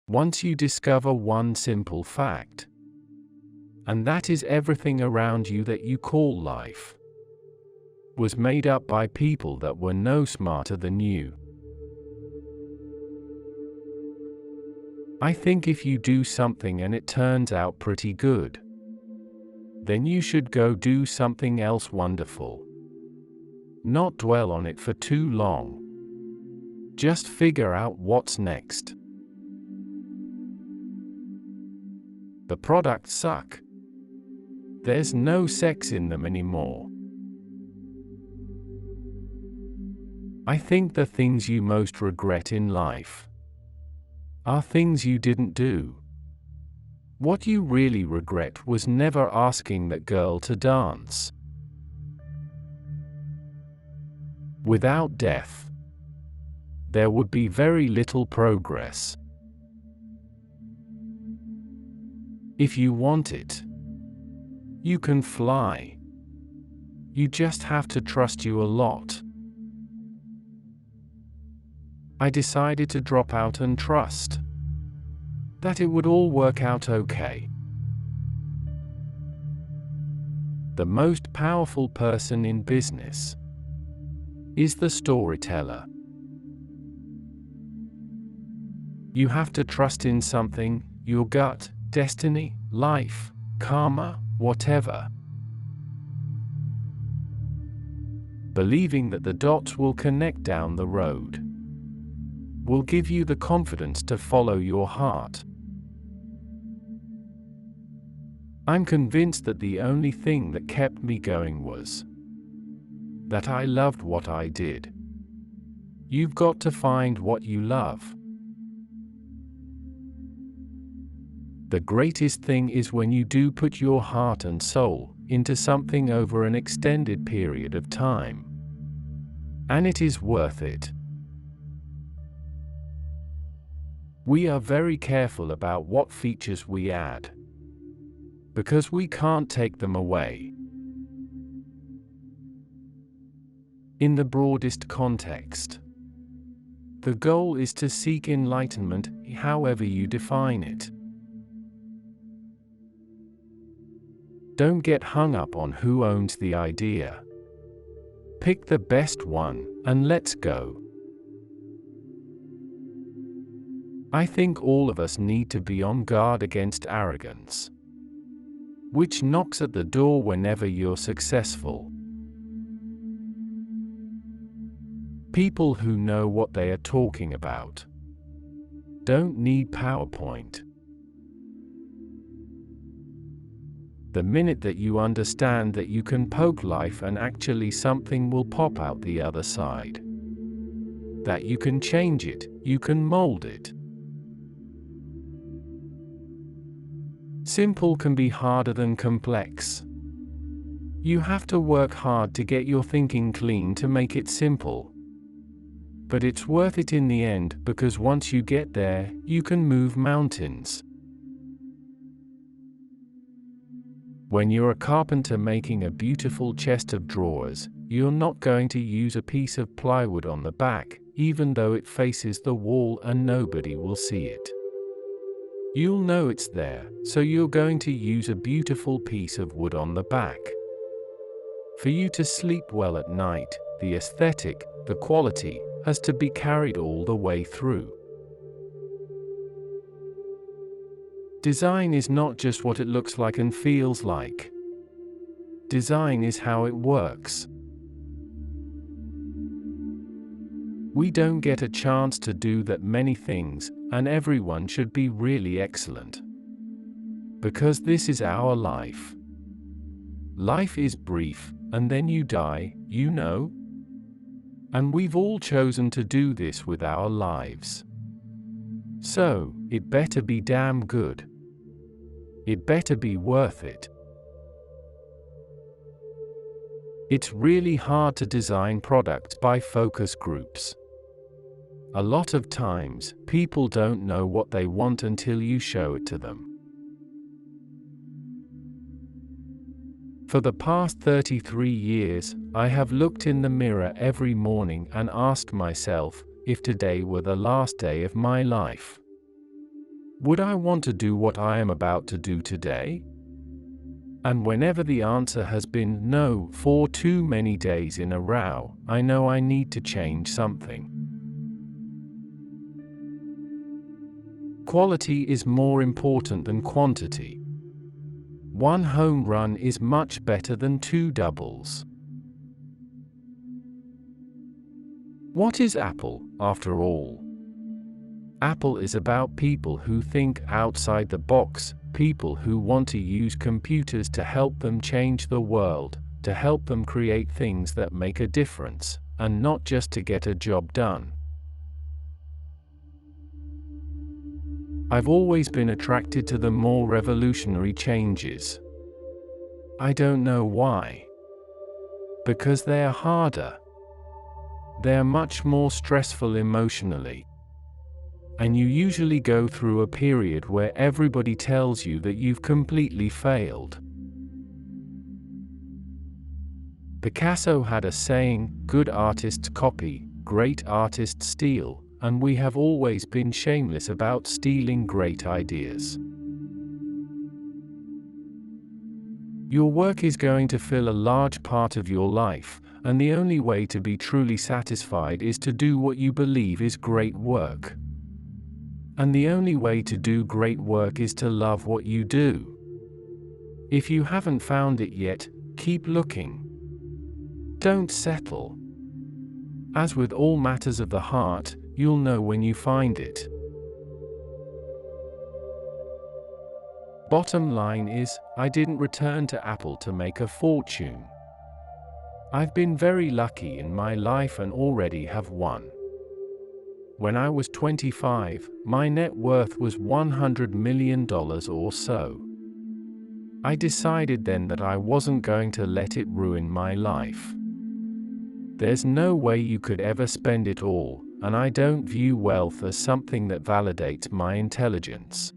Once you discover one simple fact, and that is everything around you that you call life was made up by people that were no smarter than you. I think if you do something and it turns out pretty good, then you should go do something else wonderful. Not dwell on it for too long. Just figure out what's next. The products suck. There's no sex in them anymore. I think the things you most regret in life are things you didn't do. What you really regret was never asking that girl to dance. Without death, there would be very little progress. If you want it, you can fly. You just have to trust you a lot. I decided to drop out and trust that it would all work out okay. The most powerful person in business is the storyteller. You have to trust in something, your gut, destiny, life, karma, whatever. Believing that the dots will connect down the road will give you the confidence to follow your heart. I'm convinced that the only thing that kept me going was that I loved what I did. You've got to find what you love. The greatest thing is when you do put your heart and soul into something over an extended period of time. And it is worth it. We are very careful about what features we add, because we can't take them away. In the broadest context, the goal is to seek enlightenment, however you define it. Don't get hung up on who owns the idea. Pick the best one, and let's go. I think all of us need to be on guard against arrogance, which knocks at the door whenever you're successful. People who know what they are talking about don't need PowerPoint. The minute that you understand that you can poke life and actually something will pop out the other side, that you can change it, you can mold it. Simple can be harder than complex. You have to work hard to get your thinking clean to make it simple. But it's worth it in the end, because once you get there, you can move mountains. When you're a carpenter making a beautiful chest of drawers, you're not going to use a piece of plywood on the back, even though it faces the wall and nobody will see it. You'll know it's there, so you're going to use a beautiful piece of wood on the back. For you to sleep well at night, the aesthetic, the quality, has to be carried all the way through. Design is not just what it looks like and feels like. Design is how it works. We don't get a chance to do that many things, and everyone should be really excellent. Because this is our life. Life is brief, and then you die, you know? And we've all chosen to do this with our lives. So, it better be damn good. It better be worth it. It's really hard to design products by focus groups. A lot of times, people don't know what they want until you show it to them. For the past 33 years, I have looked in the mirror every morning and asked myself, if today were the last day of my life, Would I want to do what I am about to do today? And whenever the answer has been no for too many days in a row, I know I need to change something. Quality is more important than quantity. One home run is much better than two doubles. What is Apple, after all? Apple is about people who think outside the box, people who want to use computers to help them change the world, to help them create things that make a difference, and not just to get a job done. I've always been attracted to the more revolutionary changes. I don't know why. Because they are harder. They are much more stressful emotionally. And you usually go through a period where everybody tells you that you've completely failed. Picasso had a saying, "Good artists copy, great artists steal," and we have always been shameless about stealing great ideas. Your work is going to fill a large part of your life, and the only way to be truly satisfied is to do what you believe is great work. And the only way to do great work is to love what you do. If you haven't found it yet, keep looking. Don't settle. As with all matters of the heart, you'll know when you find it. Bottom line is, I didn't return to Apple to make a fortune. I've been very lucky in my life and already have won. When I was 25, my net worth was $100 million or so. I decided then that I wasn't going to let it ruin my life. There's no way you could ever spend it all, and I don't view wealth as something that validates my intelligence.